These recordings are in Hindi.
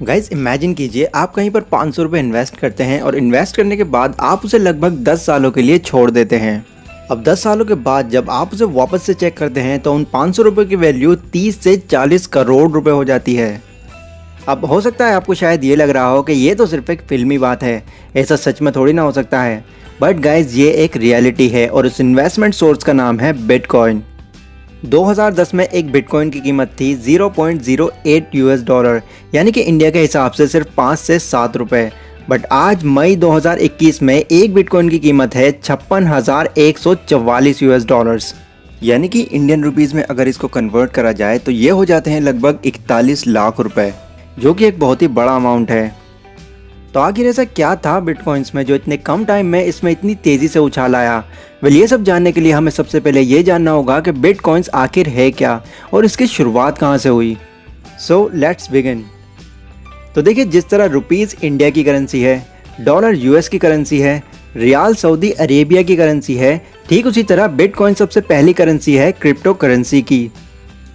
गाइज इमेजिन कीजिए आप कहीं पर 500 रुपये इन्वेस्ट करते हैं और इन्वेस्ट करने के बाद आप उसे लगभग 10 सालों के लिए छोड़ देते हैं। अब 10 सालों के बाद जब आप उसे वापस से चेक करते हैं तो उन 500 रुपये की वैल्यू 30 से 40 करोड़ रुपए हो जाती है। अब हो सकता है आपको शायद ये लग रहा हो कि ये तो सिर्फ एक फिल्मी बात है, ऐसा सच में थोड़ी ना हो सकता है। बट गाइज ये एक रियलिटी है और उस इन्वेस्टमेंट सोर्स का नाम है बिटकॉइन। 2010 में एक बिटकॉइन की कीमत थी 0.08 यूएस डॉलर, यानी कि इंडिया के हिसाब से सिर्फ 5 से 7 रुपए। बट आज मई 2021 में एक बिटकॉइन की कीमत है 56,144 यूएस डॉलर्स, यानी कि इंडियन रुपीस में अगर इसको कन्वर्ट करा जाए तो ये हो जाते हैं लगभग 41 लाख रुपए, जो कि एक बहुत ही बड़ा अमाउंट है। तो आखिर ऐसा क्या था बिटकॉइंस में जो इतने कम टाइम में इसमें इतनी तेज़ी से उछाल आया? वेल, ये सब जानने के लिए हमें सबसे पहले ये जानना होगा कि बिटकॉइंस आखिर है क्या और इसकी शुरुआत कहाँ से हुई। So let's begin. तो देखिए, जिस तरह रुपीज़ इंडिया की करेंसी है, डॉलर यूएस की करेंसी है, रियाल सऊदी अरेबिया की करेंसी है, ठीक उसी तरह बिटकॉइन सबसे पहली करेंसी है क्रिप्टो करेंसी की।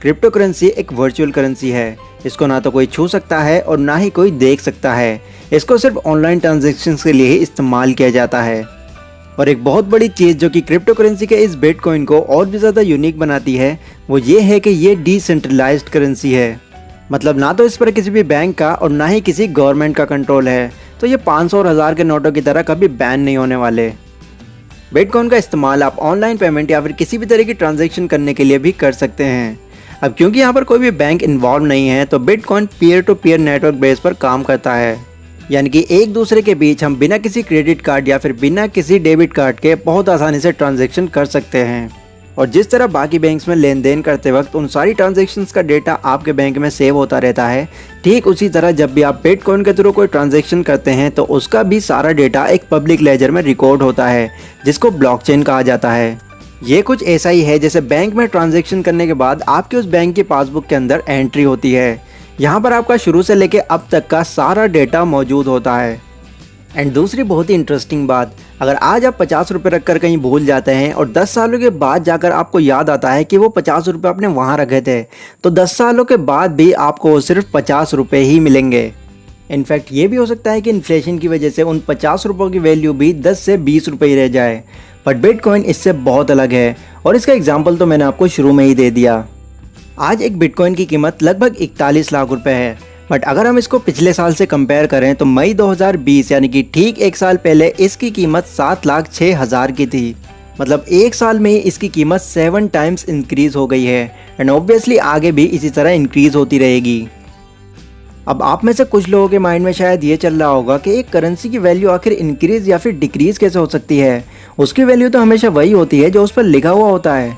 क्रिप्टो करेंसी एक वर्चुअल करेंसी है। इसको ना तो कोई छू सकता है और ना ही कोई देख सकता है। इसको सिर्फ ऑनलाइन ट्रांजैक्शंस के लिए ही इस्तेमाल किया जाता है। और एक बहुत बड़ी चीज़ जो कि क्रिप्टो करेंसी के इस बिटकॉइन को और भी ज़्यादा यूनिक बनाती है वो ये है कि ये डिसेंट्रलाइज्ड करेंसी है। मतलब ना तो इस पर किसी भी बैंक का और ना ही किसी गवर्नमेंट का कंट्रोल है। तो ये 500 और 1000 के नोटों की तरह कभी बैन नहीं होने वाले। बिटकॉइन का इस्तेमाल आप ऑनलाइन पेमेंट या फिर किसी भी तरह की ट्रांजैक्शन करने के लिए भी कर सकते हैं। अब क्योंकि यहाँ पर कोई भी बैंक इन्वॉल्व नहीं है तो bitcoin peer to peer network base पर काम करता है, यानी कि एक दूसरे के बीच हम बिना किसी क्रेडिट कार्ड या फिर बिना किसी डेबिट कार्ड के बहुत आसानी से ट्रांजैक्शन कर सकते हैं। और जिस तरह बाकी बैंक्स में लेन देन करते वक्त उन सारी ट्रांजैक्शंस का डेटा आपके बैंक में सेव होता रहता है, ठीक उसी तरह जब भी आप बिटकॉइन के थ्रू कोई ट्रांजैक्शन करते हैं तो उसका भी सारा डेटा एक पब्लिक लेजर में रिकॉर्ड होता है, जिसको ब्लॉकचेन कहा जाता है। ये कुछ ऐसा ही है जैसे बैंक में ट्रांजैक्शन करने के बाद आपके उस बैंक की पासबुक के अंदर एंट्री होती है। यहाँ पर आपका शुरू से लेके अब तक का सारा डेटा मौजूद होता है। एंड दूसरी बहुत ही इंटरेस्टिंग बात, अगर आज आप 50 रुपये रख कर कहीं भूल जाते हैं और 10 सालों के बाद जाकर आपको याद आता है कि वो 50 रुपये आपने वहाँ रखे थे, तो 10 सालों के बाद भी आपको सिर्फ 50 रुपये ही मिलेंगे। इनफैक्ट ये भी हो सकता है कि इन्फ्लेशन की वजह से उन 50 रुपयों की वैल्यू भी 10 से 20 रुपये ही रह जाए। बट बिटकॉइन इससे बहुत अलग है और इसका एग्जाम्पल तो मैंने आपको शुरू में ही दे दिया। आज एक बिटकॉइन की कीमत लगभग 41 लाख रुपए है। बट अगर हम इसको पिछले साल से कंपेयर करें तो मई 2020 यानी कि ठीक एक साल पहले इसकी कीमत 7,06,000 की थी। मतलब एक साल में ही इसकी कीमत 7 टाइम्स इंक्रीज हो गई है एंड ऑब्वियसली आगे भी इसी तरह इंक्रीज होती रहेगी। अब आप में से कुछ लोगों के माइंड में शायद ये चल रहा होगा कि एक करेंसी की वैल्यू आखिर इंक्रीज या फिर डिक्रीज कैसे हो सकती है? उसकी वैल्यू तो हमेशा वही होती है जो उस पर लिखा हुआ होता है।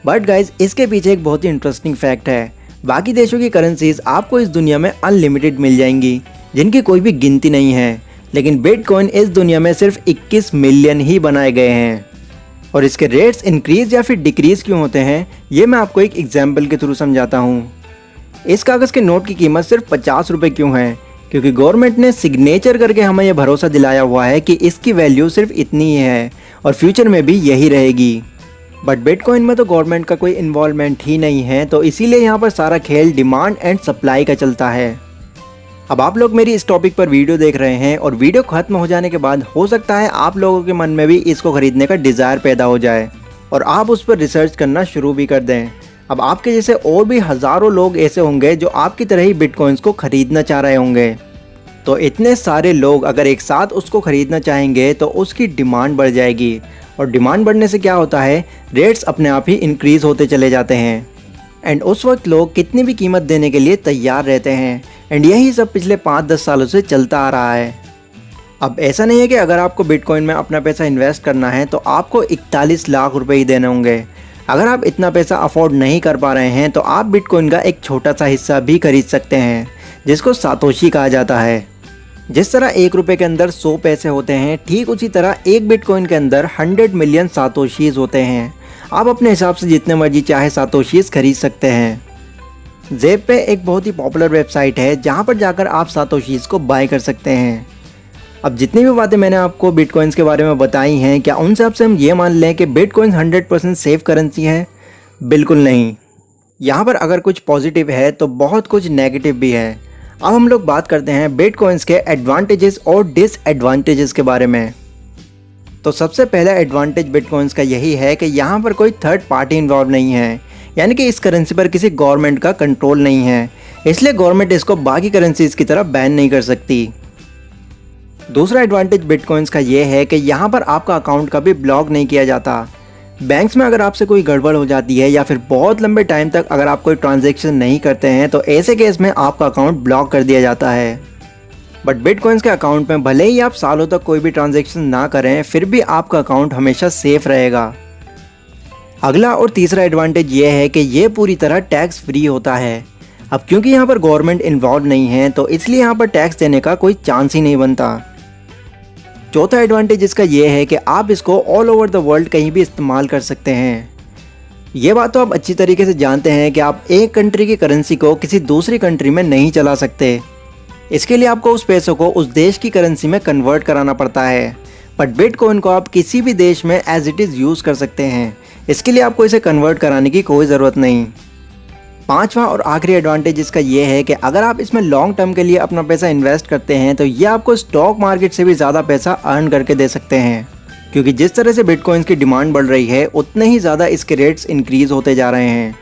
बट गाइज, इसके पीछे एक बहुत ही इंटरेस्टिंग फैक्ट है। बाकी देशों की करेंसीज आपको इस दुनिया में अनलिमिटेड मिल जाएंगी, जिनकी कोई भी गिनती नहीं है, लेकिन बिटकॉइन इस दुनिया में सिर्फ 21 मिलियन ही बनाए गए हैं। और इसके रेट्स इंक्रीज या फिर डिक्रीज क्यों होते हैं, ये मैं आपको एक एग्जाम्पल के थ्रू समझाता हूँ। इस कागज़ के नोट की कीमत सिर्फ 50 रुपये क्यों है? क्योंकि गवर्नमेंट ने सिग्नेचर करके हमें यह भरोसा दिलाया हुआ है कि इसकी वैल्यू सिर्फ इतनी ही है और फ्यूचर में भी यही रहेगी। बट बिटकॉइन में तो गवर्नमेंट का कोई इन्वॉल्वमेंट ही नहीं है, तो इसीलिए यहाँ पर सारा खेल डिमांड एंड सप्लाई का चलता है। अब आप लोग मेरी इस टॉपिक पर वीडियो देख रहे हैं और वीडियो खत्म हो जाने के बाद हो सकता है आप लोगों के मन में भी इसको खरीदने का डिज़ायर पैदा हो जाए और आप उस पर रिसर्च करना शुरू भी कर दें। अब आपके जैसे और भी हज़ारों लोग ऐसे होंगे जो आपकी तरह ही बिटकॉइंस को ख़रीदना चाह रहे होंगे। तो इतने सारे लोग अगर एक साथ उसको ख़रीदना चाहेंगे तो उसकी डिमांड बढ़ जाएगी और डिमांड बढ़ने से क्या होता है, रेट्स अपने आप ही इंक्रीज़ होते चले जाते हैं एंड उस वक्त लोग कितनी भी कीमत देने के लिए तैयार रहते हैं। एंड यही सब पिछले 5-10 सालों से चलता आ रहा है। अब ऐसा नहीं है कि अगर आपको बिटकॉइन में अपना पैसा इन्वेस्ट करना है तो आपको 41 लाख रुपए ही देने होंगे। अगर आप इतना पैसा अफोर्ड नहीं कर पा रहे हैं तो आप बिटकॉइन का एक छोटा सा हिस्सा भी खरीद सकते हैं, जिसको सातोशी कहा जाता है। जिस तरह 1 रुपये के अंदर 100 पैसे होते हैं, ठीक उसी तरह एक बिटकॉइन के अंदर 100 मिलियन सातोशीज होते हैं। आप अपने हिसाब से जितने मर्जी चाहे सातोशीज खरीद सकते हैं। ज़ेप-पे एक बहुत ही पॉपुलर वेबसाइट है जहां पर जाकर आप सातोशीज को बाय कर सकते हैं। अब जितनी भी बातें मैंने आपको बिटकॉइंस के बारे में बताई हैं, क्या उन सब से हम ये मान लें कि बिटकॉइन 100% सेफ करेंसी है? बिल्कुल नहीं। यहाँ पर अगर कुछ पॉजिटिव है तो बहुत कुछ नेगेटिव भी है। अब हम लोग बात करते हैं बिटकॉइंस के एडवांटेजेस और डिसएडवांटेजेस के बारे में। तो सबसे पहला एडवांटेज बिटकॉइंस का यही है कि यहाँ पर कोई थर्ड पार्टी इन्वॉल्व नहीं है, यानी कि इस करेंसी पर किसी गवर्नमेंट का कंट्रोल नहीं है, इसलिए गवर्नमेंट इसको बाकी करेंसीज की तरह बैन नहीं कर सकती। दूसरा एडवांटेज बिटकॉइंस का यह है कि यहाँ पर आपका अकाउंट कभी ब्लॉक नहीं किया जाता। बैंक्स में अगर आपसे कोई गड़बड़ हो जाती है या फिर बहुत लंबे टाइम तक अगर आप कोई ट्रांजैक्शन नहीं करते हैं तो ऐसे केस में आपका अकाउंट ब्लॉक कर दिया जाता है। बट बिटकॉइंस के अकाउंट में भले ही आप सालों तक कोई भी ट्रांजैक्शन ना करें, फिर भी आपका अकाउंट हमेशा सेफ रहेगा। अगला और तीसरा एडवांटेज ये है कि ये पूरी तरह टैक्स फ्री होता है। अब क्योंकि यहाँ पर गवर्नमेंट इन्वॉल्व नहीं है तो इसलिए यहाँ पर टैक्स देने का कोई चांस ही नहीं बनता। चौथा एडवांटेज इसका ये है कि आप इसको ऑल ओवर द वर्ल्ड कहीं भी इस्तेमाल कर सकते हैं। ये बात तो आप अच्छी तरीके से जानते हैं कि आप एक कंट्री की करेंसी को किसी दूसरी कंट्री में नहीं चला सकते। इसके लिए आपको उस पैसों को उस देश की करेंसी में कन्वर्ट कराना पड़ता है। बट बिटकॉइन को आप किसी भी देश में एज इट इज़ यूज़ कर सकते हैं, इसके लिए आपको इसे कन्वर्ट कराने की कोई ज़रूरत नहीं। पांचवा और आखिरी एडवांटेज इसका ये है कि अगर आप इसमें लॉन्ग टर्म के लिए अपना पैसा इन्वेस्ट करते हैं तो ये आपको स्टॉक मार्केट से भी ज़्यादा पैसा अर्न करके दे सकते हैं, क्योंकि जिस तरह से बिटकॉइंस की डिमांड बढ़ रही है उतने ही ज़्यादा इसके रेट्स इंक्रीज़ होते जा रहे हैं।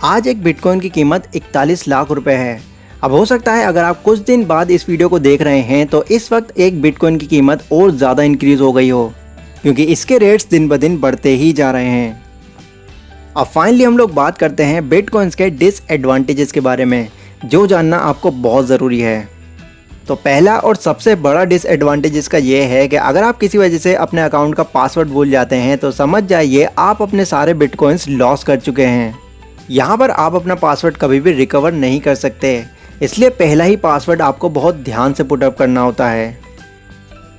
आज एक बिटकॉइन की कीमत 41 लाख रुपए है। अब हो सकता है अगर आप कुछ दिन बाद इस वीडियो को देख रहे हैं तो इस वक्त एक बिटकॉइन की कीमत और ज़्यादा इंक्रीज़ हो गई हो, क्योंकि इसके रेट्स दिन ब दिन बढ़ते ही जा रहे हैं। अब फाइनली हम लोग बात करते हैं बिटकॉइंस के डिसएडवांटेजेस के बारे में, जो जानना आपको बहुत ज़रूरी है। तो पहला और सबसे बड़ा डिसएडवांटेज इसका ये है कि अगर आप किसी वजह से अपने अकाउंट का पासवर्ड भूल जाते हैं तो समझ जाइए आप अपने सारे बिटकॉइंस लॉस कर चुके हैं। यहाँ पर आप अपना पासवर्ड कभी भी रिकवर नहीं कर सकते, इसलिए पहला ही पासवर्ड आपको बहुत ध्यान से पुटअप करना होता है।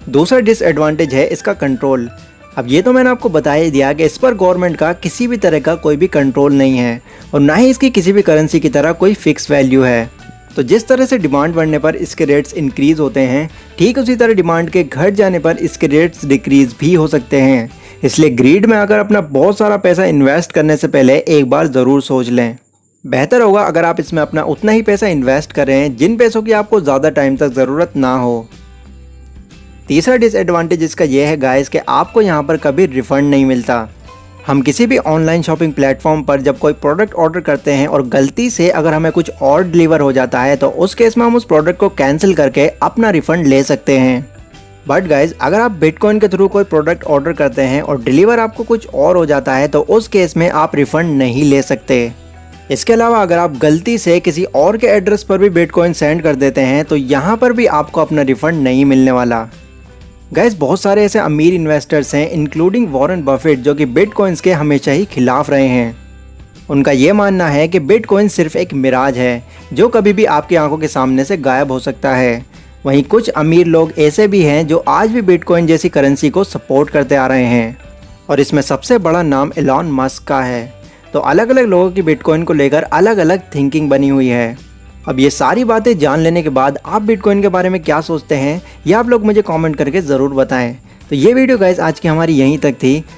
दूसरा डिसएडवांटेज है इसका कंट्रोल। अब ये तो मैंने आपको बता ही दिया कि इस पर गवर्नमेंट का किसी भी तरह का कोई भी कंट्रोल नहीं है और ना ही इसकी किसी भी करेंसी की तरह कोई फिक्स वैल्यू है। तो जिस तरह से डिमांड बढ़ने पर इसके रेट्स इंक्रीज़ होते हैं, ठीक उसी तरह डिमांड के घट जाने पर इसके रेट्स डिक्रीज़ भी हो सकते हैं। इसलिए ग्रीड में अगर अपना बहुत सारा पैसा इन्वेस्ट करने से पहले एक बार ज़रूर सोच लें। बेहतर होगा अगर आप इसमें अपना उतना ही पैसा इन्वेस्ट करें जिन पैसों की आपको ज़्यादा टाइम तक ज़रूरत ना हो। तीसरा डिसएडवांटेज इसका यह है गाइस कि आपको यहाँ पर कभी रिफ़ंड नहीं मिलता। हम किसी भी ऑनलाइन शॉपिंग प्लेटफॉर्म पर जब कोई प्रोडक्ट ऑर्डर करते हैं और गलती से अगर हमें कुछ और डिलीवर हो जाता है तो उस केस में हम उस प्रोडक्ट को कैंसिल करके अपना रिफ़ंड ले सकते हैं। बट गाइस अगर आप बिटकॉइन के थ्रू कोई प्रोडक्ट ऑर्डर करते हैं और डिलीवर आपको कुछ और हो जाता है तो उस केस में आप रिफ़ंड नहीं ले सकते। इसके अलावा अगर आप गलती से किसी और के एड्रेस पर भी बिटकॉइन सेंड कर देते हैं तो यहाँ पर भी आपको अपना रिफ़ंड नहीं मिलने वाला। गाइस बहुत सारे ऐसे अमीर इन्वेस्टर्स हैं इंक्लूडिंग वॉरेन बफेट जो कि बिटकॉइंस के हमेशा ही खिलाफ रहे हैं। उनका ये मानना है कि बिटकॉइन सिर्फ एक मिराज है जो कभी भी आपकी आंखों के सामने से गायब हो सकता है। वहीं कुछ अमीर लोग ऐसे भी हैं जो आज भी बिटकॉइन जैसी करेंसी को सपोर्ट करते आ रहे हैं और इसमें सबसे बड़ा नाम एलॉन मस्क का है। तो अलग अलग लोगों की बिटकॉइन को लेकर अलग अलग थिंकिंग बनी हुई है। अब ये सारी बातें जान लेने के बाद आप बिटकॉइन के बारे में क्या सोचते हैं ये आप लोग मुझे कमेंट करके ज़रूर बताएं। तो ये वीडियो गाइस आज की हमारी यहीं तक थी।